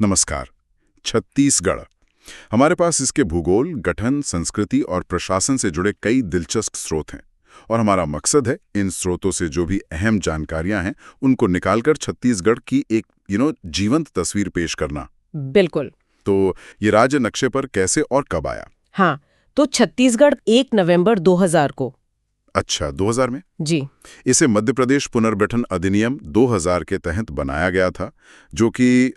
नमस्कार। छत्तीसगढ़। हमारे पास इसके भूगोल, गठन, संस्कृति और प्रशासन से जुड़े कई दिलचस्प स्रोत हैं और हमारा मकसद है इन स्रोतों से जो भी अहम जानकारियां हैं उनको निकालकर छत्तीसगढ़ की एक जीवंत तस्वीर पेश करना। बिल्कुल। तो ये राज्य नक्शे पर कैसे और कब आया? हाँ, तो छत्तीसगढ़ 1 नवंबर 2000 को। अच्छा, 2000 में? जी। इसे मध्य प्रदेश पुनर्गठन अधिनियम 2000 के तहत बनाया गया था, जो कि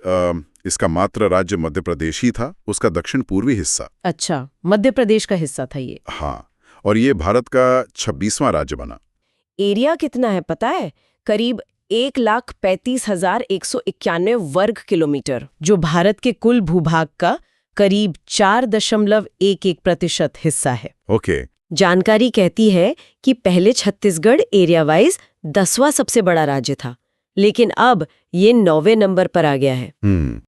इसका मात्र राज्य मध्य प्रदेश ही था, उसका दक्षिण पूर्वी हिस्सा। अच्छा, मध्य प्रदेश का हिस्सा था ये। हाँ, और ये भारत का 26वां राज्य बना। एरिया कितना है पता है? करीब 1,35,191 वर्ग किलोमीटर, जो भारत के कुल भूभाग का करीब 4.11% हिस्सा है। ओके। जानकारी कहती है कि पहले छत्तीसगढ़ एरिया वाइज 10वां सबसे बड़ा राज्य था, लेकिन अब ये 9वें नंबर पर आ गया है।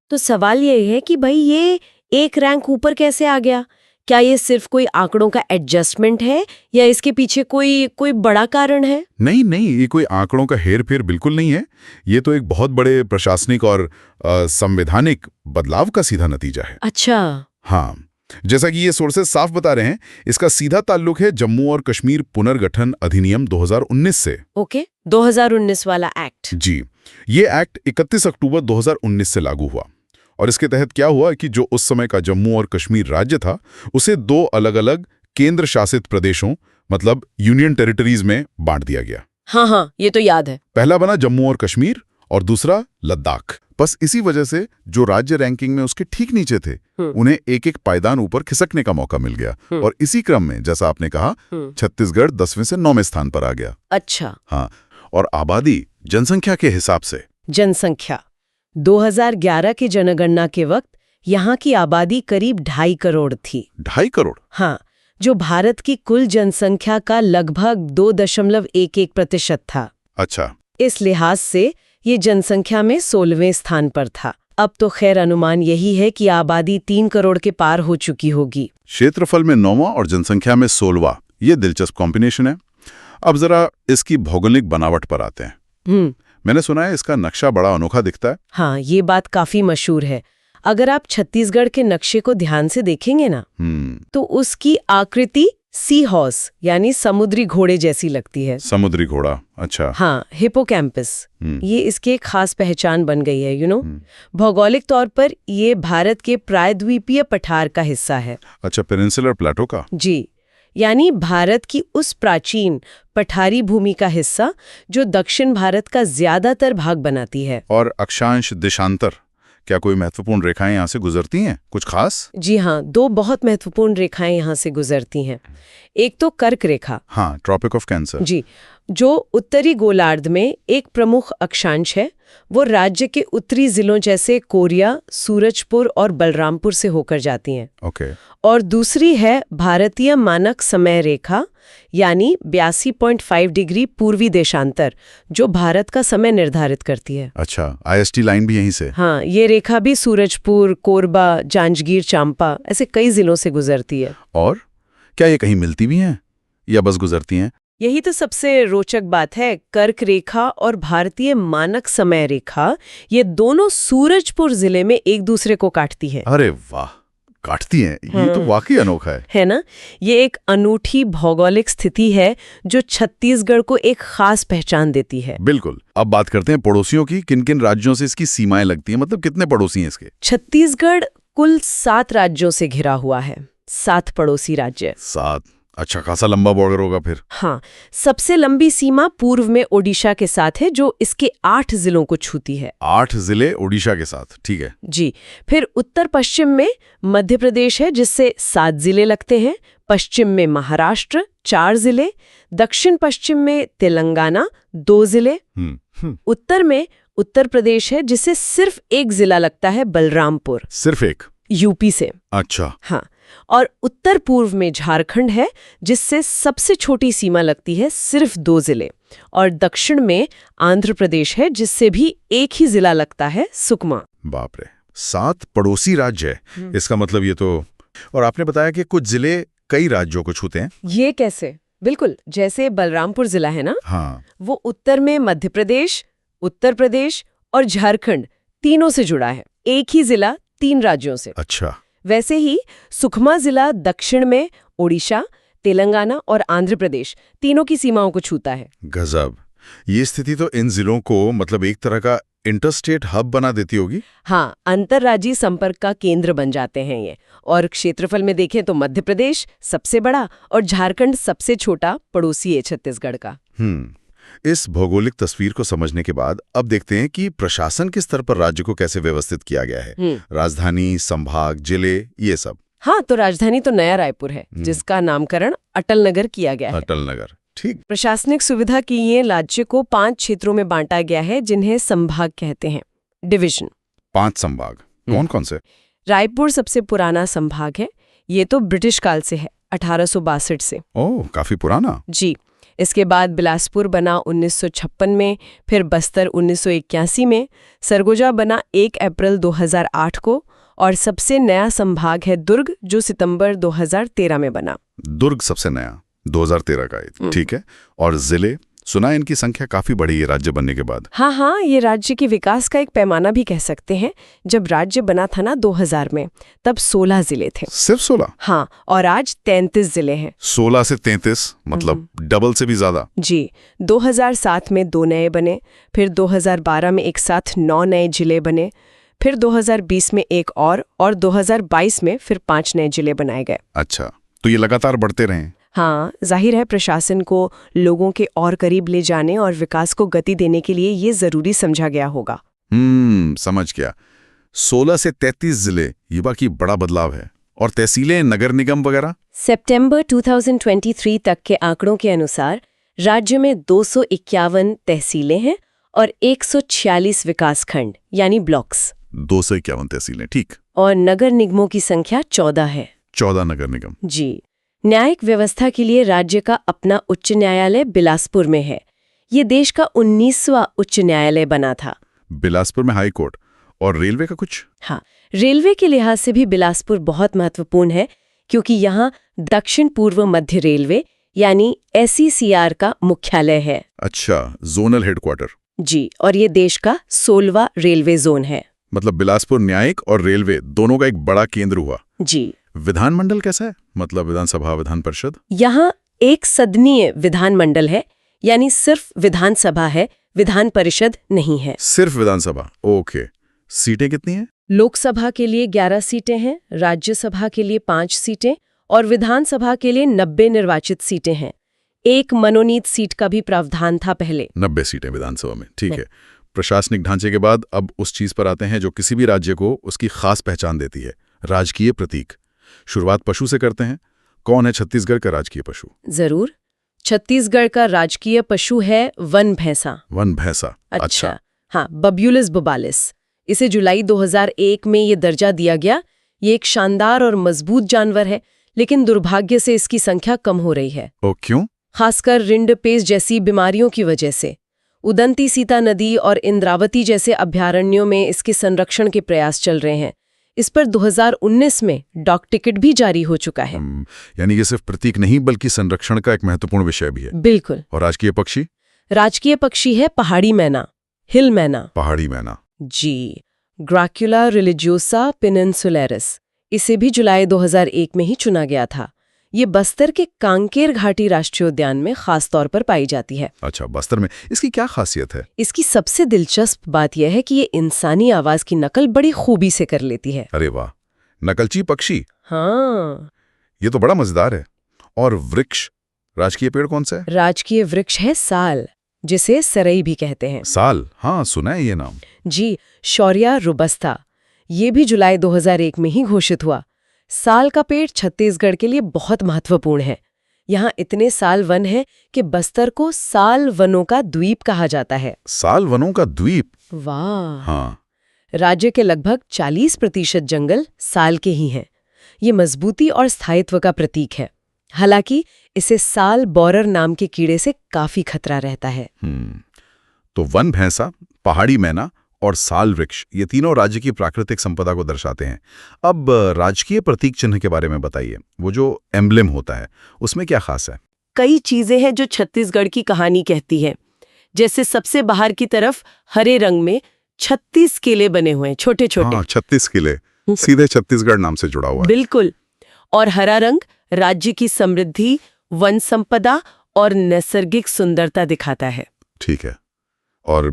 तो सवाल ये है कि भाई ये एक रैंक ऊपर कैसे आ गया? क्या ये सिर्फ कोई आंकड़ों का एडजस्टमेंट है या इसके पीछे कोई बड़ा कारण है? नहीं, ये कोई आंकड़ों का हेर-फेर बिल्कुल नहीं है। ये तो एक बहुत बड़े प्रशासनिक और संवैधानिक बदलाव का सीधा नतीजा है। अच्छा। हाँ, जैसा कि ये सोर्सेस साफ बता रहे हैं, इसका सीधा ताल्लुक है जम्मू और कश्मीर पुनर्गठन अधिनियम 2019 से। ओके, 2019 वाला एक्ट। जी, ये एक्ट 31 अक्टूबर 2019 से लागू हुआ और इसके तहत क्या हुआ कि जो उस समय का जम्मू और कश्मीर राज्य था, उसे 2 अलग-अलग केंद्र शासित प्रदेशों मतलब यूनियन टेरिटरीज में बांट दिया गया। हाँ, ये तो याद है। पहला बना जम्मू और कश्मीर और दूसरा लद्दाख। बस इसी वजह से जो राज्य रैंकिंग में उसके ठीक नीचे थे, उन्हें एक-एक पायदान ऊपर खिसकने का मौका मिल गया और इसी क्रम में, जैसा आपने कहा, छत्तीसगढ़ 10वें से 9वें स्थान पर आ गया। अच्छा। हाँ, और आबादी जनसंख्या के हिसाब से। जनसंख्या 2011 की जनगणना के वक्त यहाँ की आबादी करीब 2.5 करोड़ थी। 2.5 करोड़? हाँ, जो भारत की कुल जनसंख्या का लगभग 2.11% था। अच्छा। इस लिहाज से ये जनसंख्या में 16वें स्थान पर था। अब तो खैर अनुमान यही है कि आबादी 3 करोड़ के पार हो चुकी होगी। क्षेत्रफल में 9वां और जनसंख्या में 16वां, ये दिलचस्प कॉम्बिनेशन है। अब जरा इसकी भौगोलिक बनावट पर आते हैं। मैंने सुना है इसका नक्शा बड़ा अनोखा दिखता है। हाँ, ये बात काफी मशहूर है। अगर आप छत्तीसगढ़ के नक्शे को ध्यान से देखेंगे ना, तो उसकी आकृति सी हॉर्स यानी समुद्री घोड़े जैसी लगती है। समुद्री घोड़ा? अच्छा। हाँ, हिपोकैम्पस, ये इसकी एक खास पहचान बन गई है। भौगोलिक तौर पर ये भारत के प्रायद्वीपीय पठार का हिस्सा है। अच्छा, पेनिनसुलर प्लेटो का? जी, यानी भारत की उस प्राचीन पठारी भूमि का हिस्सा जो दक्षिण भारत का ज्यादातर भाग बनाती है। और अक्षांश देशांतर, क्या कोई महत्वपूर्ण रेखाएं यहाँ से गुजरती हैं? कुछ खास? जी हाँ, 2 बहुत महत्वपूर्ण रेखाएं यहाँ से गुजरती हैं। एक तो कर्क रेखा। हाँ, ट्रॉपिक ऑफ कैंसर। जी, जो उत्तरी गोलार्ध में एक प्रमुख अक्षांश है। वो राज्य के उत्तरी जिलों जैसे कोरिया, सूरजपुर और बलरामपुर से होकर जाती हैं। ओके। और दूसरी है भारतीय मानक समय रेखा, यानी 82.5 डिग्री पूर्वी देशांतर, जो भारत का समय निर्धारित करती है। अच्छा, IST लाइन भी यहीं से? हाँ, ये रेखा भी सूरजपुर, कोरबा, जांजगीर चांपा ऐसे कई जिलों से गुजरती है। और क्या ये कहीं मिलती भी हैं या बस गुजरती हैं? यही तो सबसे रोचक बात है। कर्क रेखा और भारतीय मानक समय रेखा, ये दोनों सूरजपुर जिले में एक दूसरे को काटती है। अरे वाह, काटती हैं? ये तो वाकई अनोखा है ना? ये एक अनूठी भौगोलिक स्थिति है जो छत्तीसगढ़ को एक खास पहचान देती है। बिल्कुल। अब बात करते हैं पड़ोसियों की। किन किन राज्यों से इसकी सीमाएं लगती हैं, मतलब कितने पड़ोसी हैं इसके? छत्तीसगढ़ कुल 7 राज्यों से घिरा हुआ है। 7 पड़ोसी राज्य। 7? अच्छा, खासा लंबा बॉर्डर होगा फिर। हाँ, सबसे लंबी सीमा पूर्व में ओडिशा के साथ है, जो इसके 8 जिलों को छूती है। 8 जिले ओडिशा के साथ, ठीक है। जी, फिर उत्तर पश्चिम में मध्य प्रदेश है, जिससे 7 जिले लगते हैं। पश्चिम में महाराष्ट्र, 4 जिले। दक्षिण पश्चिम में तेलंगाना, 2 जिले। उत्तर में उत्तर प्रदेश है, जिससे सिर्फ 1 जिला लगता है, बलरामपुर। सिर्फ एक? यूपी से। अच्छा। हाँ, और उत्तर पूर्व में झारखंड है, जिससे सबसे छोटी सीमा लगती है, सिर्फ 2 जिले। और दक्षिण में आंध्र प्रदेश है, जिससे भी एक ही जिला लगता है, सुकमा। बाप रे, 7 पड़ोसी राज्य है। इसका मतलब ये तो। और आपने बताया कि कुछ जिले कई राज्यों को छूते हैं। ये कैसे? बिल्कुल, जैसे बलरामपुर जिला है ना, हाँ, वो उत्तर में मध्य प्रदेश, उत्तर प्रदेश और झारखंड तीनों से जुड़ा है। एक ही जिला 3 राज्यों से। अच्छा। वैसे ही सुकमा जिला दक्षिण में ओडिशा, तेलंगाना और आंध्र प्रदेश तीनों की सीमाओं को छूता है। गजब। ये स्थिति तो इन जिलों को मतलब एक तरह का इंटरस्टेट हब बना देती होगी। हाँ, अंतर्राज्यीय संपर्क का केंद्र बन जाते हैं ये। और क्षेत्रफल में देखें तो मध्य प्रदेश सबसे बड़ा और झारखंड सबसे छोटा पड़ोसी है छत्तीसगढ़ का। इस भौगोलिक तस्वीर को समझने के बाद अब देखते हैं कि प्रशासन के स्तर पर राज्य को कैसे व्यवस्थित किया गया है। राजधानी, संभाग, जिले, ये सब। हाँ, तो राजधानी तो नया रायपुर है, जिसका नामकरण अटल नगर किया गया है। अटल नगर, ठीक। प्रशासनिक सुविधा के लिए राज्य को 5 क्षेत्रों में बांटा गया है, जिन्हें संभाग कहते हैं, डिवीजन। 5 संभाग कौन कौन से? रायपुर सबसे पुराना संभाग है। ये तो ब्रिटिश काल से है, 1862 से। ओह, काफी पुराना। जी। इसके बाद बिलासपुर बना 1956 में, फिर बस्तर 1981 में, सरगुजा बना 1 अप्रैल 2008 को, और सबसे नया संभाग है दुर्ग, जो सितंबर 2013 में बना। दुर्ग सबसे नया 2013 का, ठीक है। और जिले सुना इनकी संख्या काफी बढ़ी है राज्य बनने के बाद। हाँ, ये राज्य के विकास का एक पैमाना भी कह सकते हैं। जब राज्य बना था ना 2000 में, तब 16 जिले थे। सिर्फ 16? हाँ, और आज 33 जिले हैं। 16 से 33 मतलब डबल से भी ज्यादा। जी। 2007 में 2 नए बने, फिर 2012 में एक साथ 9 नए जिले बने, फिर 2020 में एक और 2022 में फिर 5 नए जिले बनाए गए। अच्छा, तो ये लगातार बढ़ते रहे। हाँ, जाहिर है प्रशासन को लोगों के और करीब ले जाने और विकास को गति देने के लिए ये जरूरी समझा गया होगा। समझ गया। 16 से 33 जिले, ये बाकी बड़ा बदलाव है। और तहसीलें, नगर निगम वगैरह? सितंबर 2023 तक के आंकड़ों के अनुसार राज्य में 251 तहसीलें हैं और 146 विकासखंड यानी ब्लॉक्स। 251 तहसीलें, ठीक। और नगर निगमों की संख्या 14 है। 14 नगर निगम। जी। न्यायिक व्यवस्था के लिए राज्य का अपना उच्च न्यायालय बिलासपुर में है। ये देश का 19वां उच्च न्यायालय बना था। बिलासपुर में हाई कोर्ट। और रेलवे का कुछ? हाँ, रेलवे के लिहाज से भी बिलासपुर बहुत महत्वपूर्ण है, क्योंकि यहाँ दक्षिण पूर्व मध्य रेलवे यानी SECR का मुख्यालय है। अच्छा, जोनल हेडक्वार्टर। जी, और ये देश का 16वां रेलवे जोन है। मतलब बिलासपुर न्यायिक और रेलवे दोनों का एक बड़ा केंद्र हुआ। जी। विधानमंडल कैसा है? मतलब विधानसभा, विधान परिषद? यहाँ एक सदनीय विधानमंडल है, यानी सिर्फ विधानसभा है, विधान परिषद नहीं है। सिर्फ विधानसभा, ओके। सीटें कितनी हैं? लोकसभा के लिए 11 सीटें हैं, राज्यसभा के लिए 5 सीटें और विधानसभा के लिए 90 निर्वाचित सीटें हैं। एक मनोनीत सीट का भी प्रावधान था पहले। 90 सीटें विधानसभा में, ठीक है। प्रशासनिक ढांचे के बाद अब उस चीज पर आते हैं जो किसी भी राज्य को उसकी खास पहचान देती है, राजकीय प्रतीक। शुरुआत पशु से करते हैं। कौन है छत्तीसगढ़ का राजकीय पशु? जरूर। छत्तीसगढ़ का राजकीय पशु है वन भैंसा। वन भैंसा, अच्छा। हाँ, बब्यूलिस बुबालिस। इसे जुलाई 2001 में ये दर्जा दिया गया। ये एक शानदार और मजबूत जानवर है, लेकिन दुर्भाग्य से इसकी संख्या कम हो रही है। ओ, क्यों? खासकर रिंडपेस्ट जैसी बीमारियों की वजह से। उदंती सीता नदी और इंद्रावती जैसे अभयारण्यों में इसके संरक्षण के प्रयास चल रहे हैं। इस पर 2019 में डॉग टिकट भी जारी हो चुका है। यानी ये सिर्फ प्रतीक नहीं बल्कि संरक्षण का एक महत्वपूर्ण विषय भी है। बिल्कुल। और राजकीय पक्षी? राजकीय पक्षी है पहाड़ी मैना, हिल मैना। पहाड़ी मैना। जी। ग्राक्युला रिलिजियोसा पेनिनसुलेरिस। इसे भी जुलाई 2001 में ही चुना गया था। ये बस्तर के कांकेर घाटी राष्ट्रीय उद्यान में खास तौर पर पाई जाती है। अच्छा, बस्तर में। इसकी क्या खासियत है? इसकी सबसे दिलचस्प बात यह है कि ये इंसानी आवाज की नकल बड़ी खूबी से कर लेती है। अरे वाह, नकलची पक्षी। हाँ, ये तो बड़ा मजेदार है। और वृक्ष, राजकीय पेड़ कौन सा है? राजकीय वृक्ष है साल, जिसे सरई भी कहते हैं। साल, हाँ सुना है ये नाम। जी। शौर्या रोबस्ता। ये भी जुलाई 2001 में ही घोषित हुआ। साल का पेड़ छत्तीसगढ़ के लिए बहुत महत्वपूर्ण है। यहाँ इतने साल वन हैं कि बस्तर को साल वनों का द्वीप कहा जाता है। साल वनों का द्वीप? वाह। हाँ। राज्य के लगभग 40% जंगल साल के ही हैं। ये मजबूती और स्थायित्व का प्रतीक है। हालांकि इसे साल बोरर नाम के कीड़े से काफी खतरा रहता है। तो वन भैंसा, पहाड़ी मैना और साल वृक्ष, ये तीनों राज्य की प्राकृतिक संपदा को दर्शाते हैं। अब राजकीय प्रतीक चिन्ह के बारे में बताइए। वो जो एम्ब्लेम होता है, उसमें क्या खास है? कई चीजें हैं जो छत्तीसगढ़ की कहानी कहती है। जैसे सबसे बाहर की तरफ हरे रंग में 36 किले बने हुए हैं, छोटे छोटे। हाँ, 36 किले सीधे छत्तीसगढ़ नाम से जुड़ा हुआ है। बिल्कुल। और हरा रंग राज्य की समृद्धि, वन संपदा और नैसर्गिक सुंदरता दिखाता है। ठीक है। और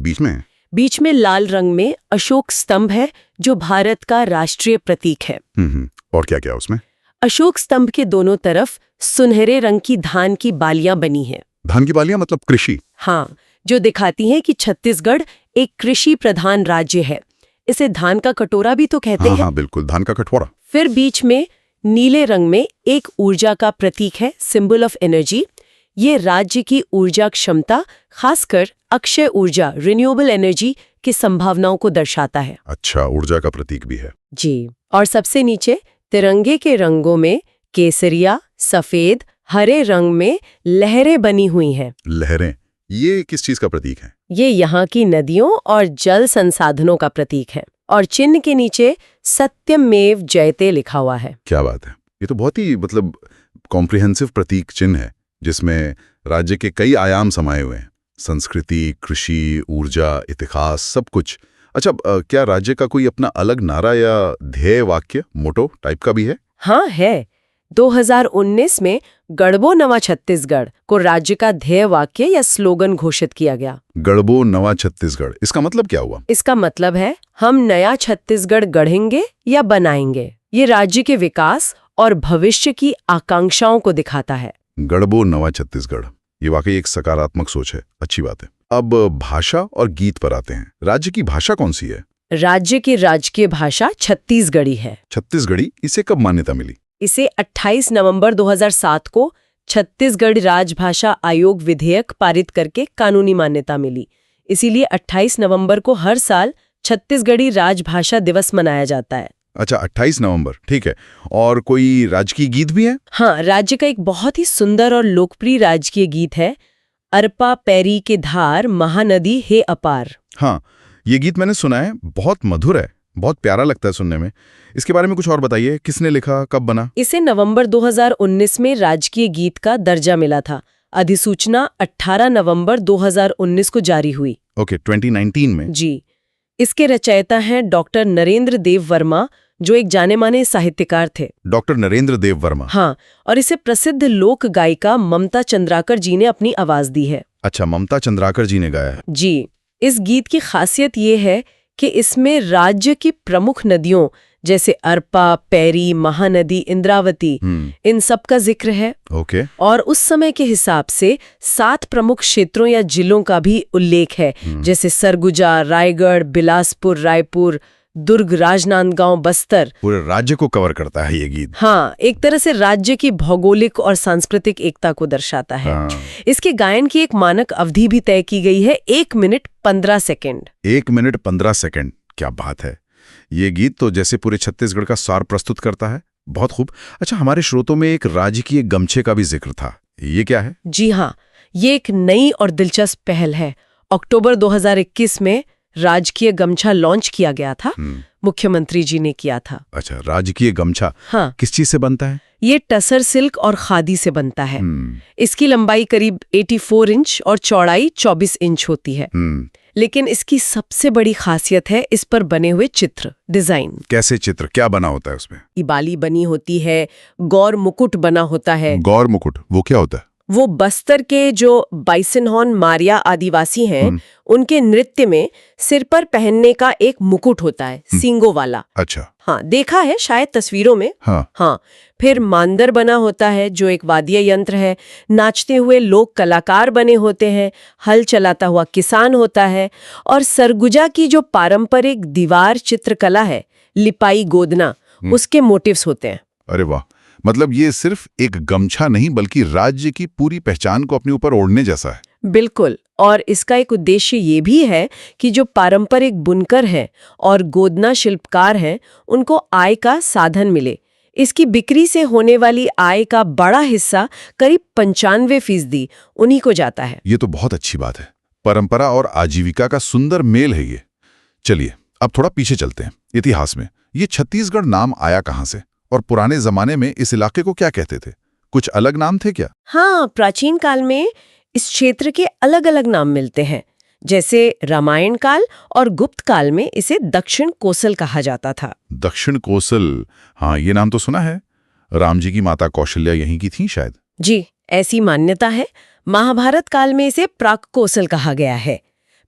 बीच में लाल रंग में अशोक स्तंभ है, जो भारत का राष्ट्रीय प्रतीक है। और क्या क्या उसमें? अशोक स्तंभ के दोनों तरफ सुनहरे रंग की धान की बालियां बनी हैं। धान की बालियां मतलब कृषि? हाँ, जो दिखाती हैं कि छत्तीसगढ़ एक कृषि प्रधान राज्य है। इसे धान का कटोरा भी तो कहते हैं। हाँ, बिल्कुल, धान का कटोरा। फिर बीच में नीले रंग में एक ऊर्जा का प्रतीक है, सिंबल ऑफ एनर्जी। ये राज्य की ऊर्जा क्षमता, खासकर अक्षय ऊर्जा, रिन्यूएबल एनर्जी की संभावनाओं को दर्शाता है। अच्छा, ऊर्जा का प्रतीक भी है। जी। और सबसे नीचे तिरंगे के रंगों में केसरिया, सफेद, हरे रंग में लहरें बनी हुई हैं। लहरें, ये किस चीज का प्रतीक है? ये यहाँ की नदियों और जल संसाधनों का प्रतीक है। और चिन्ह के नीचे सत्यमेव जयते लिखा हुआ है। क्या बात है! ये तो बहुत ही कॉम्प्रिहेंसिव प्रतीक चिन्ह है, जिसमें राज्य के कई आयाम समाये हुए हैं। संस्कृति, कृषि, ऊर्जा, इतिहास, सब कुछ। अच्छा, क्या राज्य का कोई अपना अलग नारा या ध्येय वाक्य, मोटो टाइप का भी है? हाँ, है। 2019 में गढ़बो नवा छत्तीसगढ़ को राज्य का ध्येय वाक्य या स्लोगन घोषित किया गया। गढ़बो नवा छत्तीसगढ़, इसका मतलब क्या हुआ? इसका मतलब है हम नया छत्तीसगढ़ गढ़ेंगे या बनाएंगे। ये राज्य के विकास और भविष्य की आकांक्षाओं को दिखाता है। गढ़बो नवा छत्तीसगढ़, ये वाकई एक सकारात्मक सोच है, अच्छी बात है। अब भाषा और गीत पर आते हैं। राज्य की भाषा कौन सी है? राज्य की राजकीय भाषा छत्तीसगढ़ी है। छत्तीसगढ़ी, इसे कब मान्यता मिली? इसे 28 नवंबर 2007 को छत्तीसगढ़ राजभाषा आयोग विधेयक पारित करके कानूनी मान्यता मिली। इसीलिए 28 नवंबर को हर साल छत्तीसगढ़ी राजभाषा दिवस मनाया जाता है। अच्छा, 28 नवंबर, ठीक है। और कोई राजकीय गीत भी है? हाँ, राज्य का एक बहुत ही सुंदर और लोकप्रिय राजकीय गीत है, अरपा पैरी के धार महानदी हे अपार। हाँ, ये गीत मैंने सुना है, बहुत मधुर है, बहुत प्यारा लगता है सुनने में। इसके बारे में कुछ और बताइए, किसने लिखा, कब बना? इसे नवंबर 2019 में राजकीय गीत का दर्जा मिला था। अधिसूचना 18 नवंबर 2019 को जारी हुई। ओके, 2019 में। जी। इसके रचयिता हैं डॉक्टर नरेंद्र देव वर्मा, जो एक जाने-माने साहित्यकार थे। डॉक्टर नरेंद्र देव वर्मा? हाँ, और इसे प्रसिद्ध लोक गायिका ममता चंद्राकर जी ने अपनी आवाज दी है। अच्छा, ममता चंद्राकर जी ने गाया है। जी। इस गीत की खासियत ये है कि इसमें राज्य की प्रमुख नदियों जैसे अरपा, पैरी, महानदी, इंद्रावती, इन सब का जिक्र है। ओके। और उस समय के हिसाब से 7 प्रमुख क्षेत्रों या जिलों का भी उल्लेख है, जैसे सरगुजा, रायगढ़, बिलासपुर, रायपुर, दुर्ग, राजनांदगांव, बस्तर। पूरे राज्य को कवर करता है ये गीत। हाँ, एक तरह से राज्य की भौगोलिक और सांस्कृतिक एकता को दर्शाता है। इसके गायन की एक मानक अवधि भी तय की गई है, 1 मिनट 15 सेकंड। 1 मिनट 15 सेकंड, क्या बात है! ये गीत तो जैसे पूरे छत्तीसगढ़ का सार प्रस्तुत करता है। बहुत खूब। अच्छा, हमारे श्रोतों में एक राजकीय गमछे का भी जिक्र था, ये क्या है? जी हाँ, ये एक नई और दिलचस्प पहल है। अक्टूबर 2021 में राजकीय गमछा लॉन्च किया गया था। मुख्यमंत्री जी ने किया था। अच्छा, राजकीय गमछा। हाँ। किस चीज से बनता है? ये टसर सिल्क और खादी से बनता है। इसकी लंबाई करीब 84 इंच और चौड़ाई 24 इंच होती है। लेकिन इसकी सबसे बड़ी खासियत है इस पर बने हुए चित्र, डिजाइन। कैसे चित्र? क्या बना होता है उसमें? इबाली बनी होती है, गौर मुकुट बना होता है। गौर मुकुट, वो क्या होता है? वो बस्तर के जो बाइसनहॉर्न मारिया आदिवासी हैं, उनके नृत्य में सिर पर पहनने का एक मुकुट होता है, सींगों वाला। अच्छा। हाँ, देखा है शायद तस्वीरों में। हाँ। फिर मांदर बना होता है, जो एक वाद्य यंत्र है। नाचते हुए लोक कलाकार बने होते हैं। हल चलाता हुआ किसान होता है। और सरगुजा की जो पारंपरिक दीवार चित्रकला है, लिपाई गोदना, उसके मोटिव्स होते हैं। अरे वाह! मतलब ये सिर्फ एक गमछा नहीं, बल्कि राज्य की पूरी पहचान को अपने ऊपर ओढ़ने जैसा है। बिल्कुल। और इसका एक उद्देश्य ये भी है कि जो पारंपरिक बुनकर हैं और गोदना शिल्पकार हैं, उनको आय का साधन मिले। इसकी बिक्री से होने वाली आय का बड़ा हिस्सा, करीब 95% उन्हीं को जाता है। ये तो बहुत अच्छी बात है। परंपरा और आजीविका का सुंदर मेल है ये। चलिए, अब थोड़ा पीछे चलते हैं इतिहास में। ये छत्तीसगढ़ नाम आया कहाँ से? और पुराने जमाने में इस इलाके को क्या कहते थे? कुछ अलग नाम थे क्या? हाँ, प्राचीन काल में इस क्षेत्र के अलग अलग नाम मिलते हैं। जैसे रामायण काल और गुप्त काल में इसे दक्षिण कोसल कहा जाता था। दक्षिण कोसल, हाँ ये नाम तो सुना है। राम जी की माता कौशल्या यहीं की थी शायद। जी, ऐसी मान्यता है। महाभारत काल में इसे प्राक कोसल कहा गया है।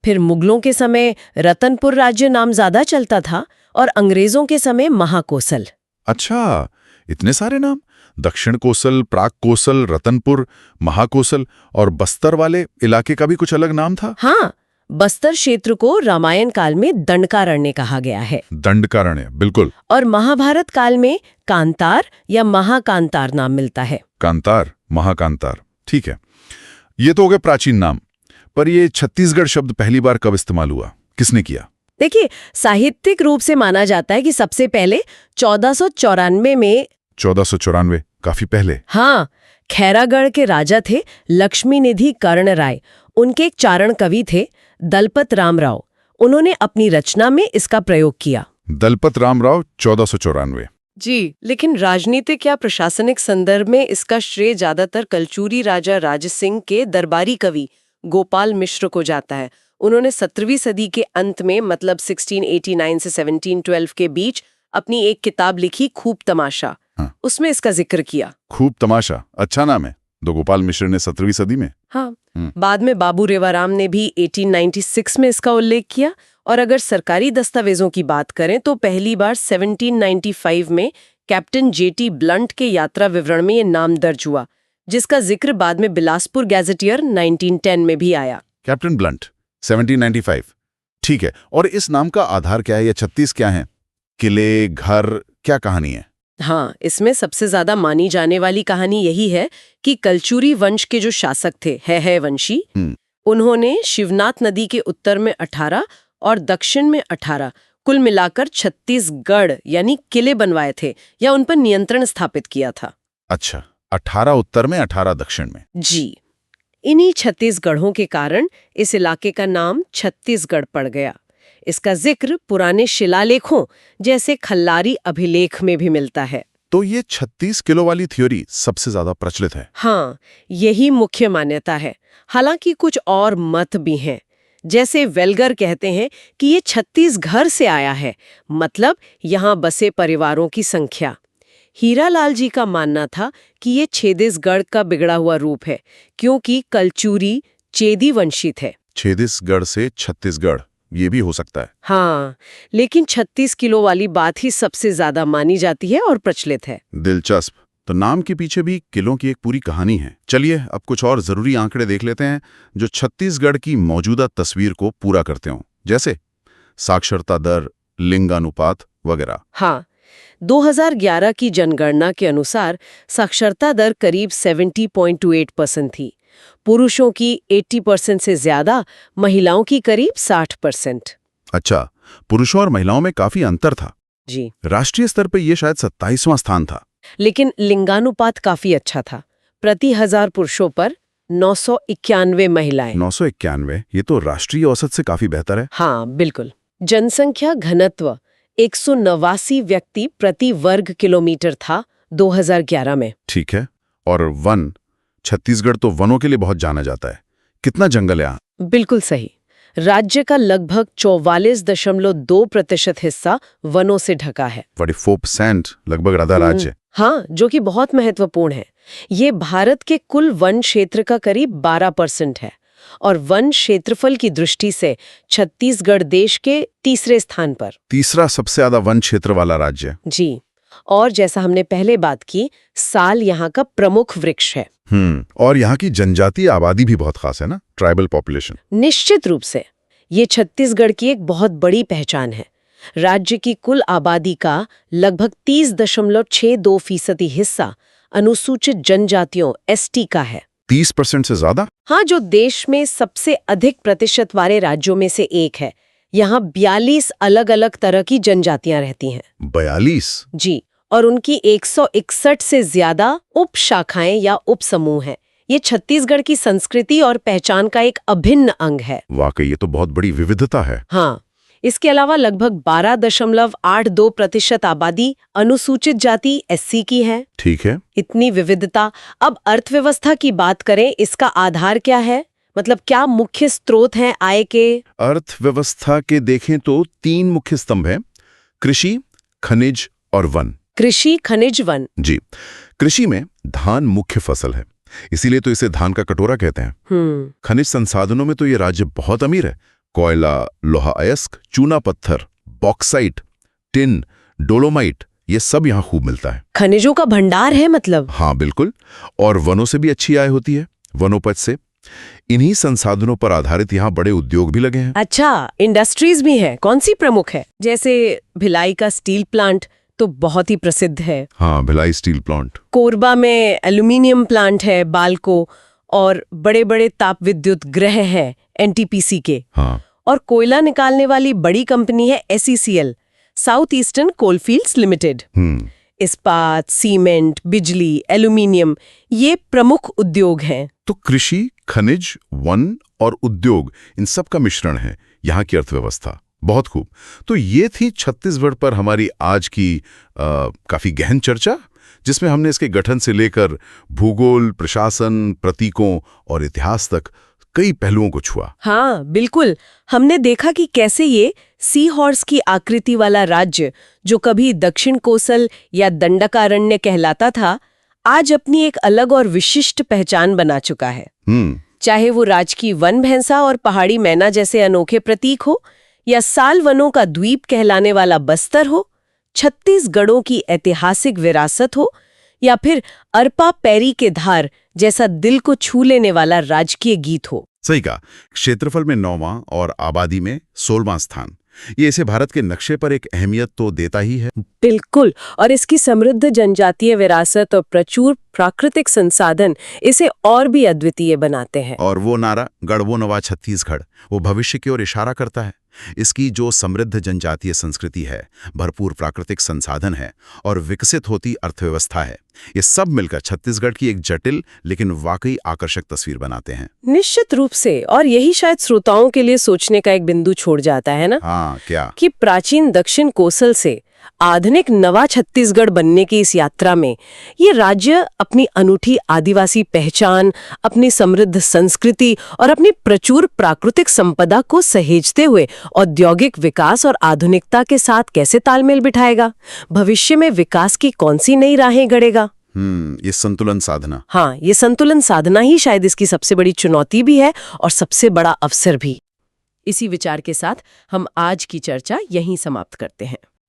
फिर मुगलों के समय रतनपुर राज्य नाम ज्यादा चलता था और अंग्रेजों के समय महाकोसल। अच्छा, इतने सारे नाम। दक्षिण कोसल, प्राक कोसल, रतनपुर, महाकोसल और बस्तर वाले इलाके का भी कुछ अलग नाम था। हाँ, बस्तर क्षेत्र को रामायण काल में दंडकारण्य कहा गया है। दंडकारण्य, बिल्कुल। और महाभारत काल में कांतार या महाकांतार नाम मिलता है। कांतार, महाकांतार, ठीक है। ये तो हो गए प्राचीन नाम। पर ये छत्तीसगढ़ शब्द पहली बार कब इस्तेमाल हुआ, किसने किया? देखिए, साहित्यिक रूप से माना जाता है कि सबसे पहले 1494 में। 1494, काफी पहले। हाँ, खैरागढ़ के राजा थे लक्ष्मी निधि कर्ण राय। उनके एक चारण कवि थे दलपत राम राव। उन्होंने अपनी रचना में इसका प्रयोग किया। दलपत राम राव, 1494। जी, लेकिन राजनीतिक या प्रशासनिक संदर्भ में इसका श्रेय ज्यादातर कलचूरी राजा राजसिंह के दरबारी कवि गोपाल मिश्र को जाता है। उन्होंने 17वीं सदी के अंत में, मतलब 1689 से 1712 के बीच अपनी एक किताब लिखी, खूब तमाशा। हाँ। उसमें इसका जिक्र किया। खूब तमाशा, अच्छा नाम है। दो गोपाल मिश्र ने 17वीं सदी में। हाँ, बाद में बाबू रेवाराम ने भी 1896 में इसका उल्लेख किया। और अगर सरकारी दस्तावेजों की बात करें तो पहली बार 1795 में कैप्टन जेटी ब्लंट के यात्रा विवरण में ये नाम दर्ज हुआ, जिसका जिक्र बाद में बिलासपुर गैजेटियर 1910 में भी आया। कैप्टन ब्लंट, 1795, ठीक है। और इस नाम का आधार क्या है, या 36 क्या है? किले, घर, क्या कहानी है? हाँ, इसमें सबसे ज्यादा मानी जाने वाली कहानी यही है कि कलचूरी वंश के जो शासक थे है वंशी, उन्होंने शिवनाथ नदी के उत्तर में 18 और दक्षिण में 18, कुल मिलाकर 36 गढ़ यानी किले बनवाए थे या उन पर नियंत्रण स्थापित किया था। अच्छा, 18 उत्तर में, 18 दक्षिण में। जी, इन्हीं 36 गढ़ों के कारण इस इलाके का नाम छत्तीसगढ़ पड़ गया। इसका जिक्र पुराने शिलालेखों जैसे खल्लारी अभिलेख में भी मिलता है। तो ये 36 किलो वाली थ्योरी सबसे ज्यादा प्रचलित है। हाँ, यही मुख्य मान्यता है। हालांकि कुछ और मत भी हैं। जैसे वेलगर कहते हैं कि ये 36 घर से आया है, मतलब यहाँ बसे परिवारों की संख्या। हीरालाल जी का मानना था कि ये छत्तीसगढ़ का बिगड़ा हुआ रूप है, क्योंकि कलचूरी चेदी वंशी थे। छत्तीसगढ़ से छत्तीसगढ़, ये भी हो सकता है। हाँ, लेकिन 36 किलो वाली बात ही सबसे ज्यादा मानी जाती है और प्रचलित है। दिलचस्प। तो नाम के पीछे भी किलों की एक पूरी कहानी है। चलिए अब कुछ और जरूरी आंकड़े देख लेते हैं जो छत्तीसगढ़ की मौजूदा तस्वीर को पूरा करते हों, जैसे साक्षरता दर, लिंगानुपात वगैरह। हाँ, 2011 की जनगणना के अनुसार साक्षरता दर करीब 70.28% थी। पुरुषों की 80% से ज्यादा, महिलाओं की करीब 60%। अच्छा, पुरुषों और महिलाओं में काफी अंतर था। जी, राष्ट्रीय स्तर पर यह शायद 27वां स्थान था। लेकिन लिंगानुपात काफी अच्छा था। प्रति 1000 पुरुषों पर 991 महिलाएं। 991, ये तो राष्ट्रीय औसत से काफी बेहतर है। हाँ, बिल्कुल। जनसंख्या घनत्व 189 व्यक्ति प्रति वर्ग किलोमीटर था 2011 में। ठीक है। और वन, छत्तीसगढ़ तो वनों के लिए बहुत जाना जाता है। कितना जंगल है यहाँ? बिल्कुल सही। राज्य का लगभग 44.2% हिस्सा वनों से ढका है। 44%, लगभग आधा राज्य। हाँ, जो कि बहुत महत्वपूर्ण है। ये भारत के कुल वन क्षेत्र का करीब 12% है और वन क्षेत्रफल की दृष्टि से छत्तीसगढ़ देश के तीसरे स्थान पर। तीसरा सबसे ज्यादा वन क्षेत्र वाला राज्य। जी, और जैसा हमने पहले बात की, साल यहाँ का प्रमुख वृक्ष है। और यहाँ की जनजातीय आबादी भी बहुत खास है ना, ट्राइबल पॉपुलेशन। निश्चित रूप से ये छत्तीसगढ़ की एक बहुत बड़ी पहचान है। राज्य की कुल आबादी का लगभग 30.62% हिस्सा अनुसूचित जनजातियों एसटी का है। 30% से ज्यादा? हाँ, जो देश में सबसे अधिक प्रतिशत वाले राज्यों में से एक है। यहाँ 42 अलग अलग तरह की जनजातियां रहती हैं। 42? जी, और उनकी 161 से ज्यादा उप शाखाएं या उप समूह हैं। ये छत्तीसगढ़ की संस्कृति और पहचान का एक अभिन्न अंग है। वाकई ये तो बहुत बड़ी विविधता है। हाँ, इसके अलावा लगभग 12.82% आबादी अनुसूचित जाति एससी की है। ठीक है। इतनी विविधता। अब अर्थव्यवस्था की बात करें, इसका आधार क्या है? मतलब क्या मुख्य स्रोत हैं आय के? अर्थव्यवस्था के देखें तो 3 मुख्य स्तंभ हैं, कृषि, खनिज और वन। कृषि, खनिज, वन। जी, कृषि में धान मुख्य फसल है, इसीलिए तो इसे धान का कटोरा कहते हैं। खनिज संसाधनों में तो ये राज्य बहुत अमीर है। कोयला, लोहा अयस्क, चूना पत्थर, बॉक्साइट, टिन, डोलोमाइट, ये सब यहाँ खूब मिलता है। खनिजों का भंडार है मतलब। हाँ बिल्कुल, और वनों से भी अच्छी आय होती है, वनोपज से। इन्हीं संसाधनों पर आधारित यहाँ बड़े उद्योग भी लगे हैं। अच्छा, इंडस्ट्रीज भी हैं। कौन सी प्रमुख है? जैसे भिलाई का स्टील प्लांट तो बहुत ही प्रसिद्ध है। हाँ, भिलाई स्टील प्लांट। कोरबा में एल्यूमिनियम प्लांट है, बाल्को, और बड़े बड़े ताप विद्युत ग्रह हैं एनटीपीसी के। हाँ। और कोयला निकालने वाली बड़ी कंपनी है SECL, south eastern coalfields limited. इस्पात, सीमेंट, बिजली, एल्यूमिनियम, ये प्रमुख उद्योग हैं। तो कृषि, खनिज, वन और उद्योग, इन सब का मिश्रण है यहाँ की अर्थव्यवस्था। बहुत खूब। तो ये थी छत्तीसगढ़ पर हमारी आज की काफी गहन चर्चा, जिसमें हमने इसके गठन से लेकर भूगोल, प्रशासन, प्रतीकों और इतिहास तक कई पहलुओं को छुआ। हाँ बिल्कुल, हमने देखा कि कैसे ये सी हॉर्स की आकृति वाला राज्य, जो कभी दक्षिण कोसल या दंडकारण्य कहलाता था, आज अपनी एक अलग और विशिष्ट पहचान बना चुका है। चाहे वो राजकीय वन भैंसा और पहाड़ी मैना जैसे अनोखे प्रतीक हो, या साल वनों का द्वीप कहलाने वाला बस्तर हो, छत्तीसगढ़ों की ऐतिहासिक विरासत हो, या फिर अरपा पैरी के धार जैसा दिल को छू लेने वाला राजकीय गीत हो। सही कहा। क्षेत्रफल में 9वां और आबादी में 16वां स्थान, ये इसे भारत के नक्शे पर एक अहमियत तो देता ही है। बिल्कुल, और इसकी समृद्ध जनजातीय विरासत और प्रचुर प्राकृतिक संसाधन इसे और भी अद्वितीय बनाते हैं। और वो नारा गढ़वो नवा छत्तीसगढ़, वो भविष्य की ओर इशारा करता है। इसकी जो समृद्ध जनजातीय संस्कृति है, भरपूर प्राकृतिक संसाधन है और विकसित होती अर्थव्यवस्था है, ये सब मिलकर छत्तीसगढ़ की एक जटिल लेकिन वाकई आकर्षक तस्वीर बनाते हैं। निश्चित रूप से, और यही शायद श्रोताओं के लिए सोचने का एक बिंदु छोड़ जाता है ना। हाँ, क्या? कि प्राचीन दक्षिण कोसल से आधुनिक नवा छत्तीसगढ़ बनने की इस यात्रा में ये राज्य अपनी अनूठी आदिवासी पहचान, अपनी समृद्ध संस्कृति और अपनी प्रचुर प्राकृतिक संपदा को सहेजते हुए औद्योगिक विकास और आधुनिकता के साथ कैसे तालमेल बिठाएगा, भविष्य में विकास की कौन सी नई राहें गढ़ेगा। ये संतुलन साधना। हाँ, ये संतुलन साधना ही शायद इसकी सबसे बड़ी चुनौती भी है और सबसे बड़ा अवसर भी। इसी विचार के साथ हम आज की चर्चा यहीं समाप्त करते हैं।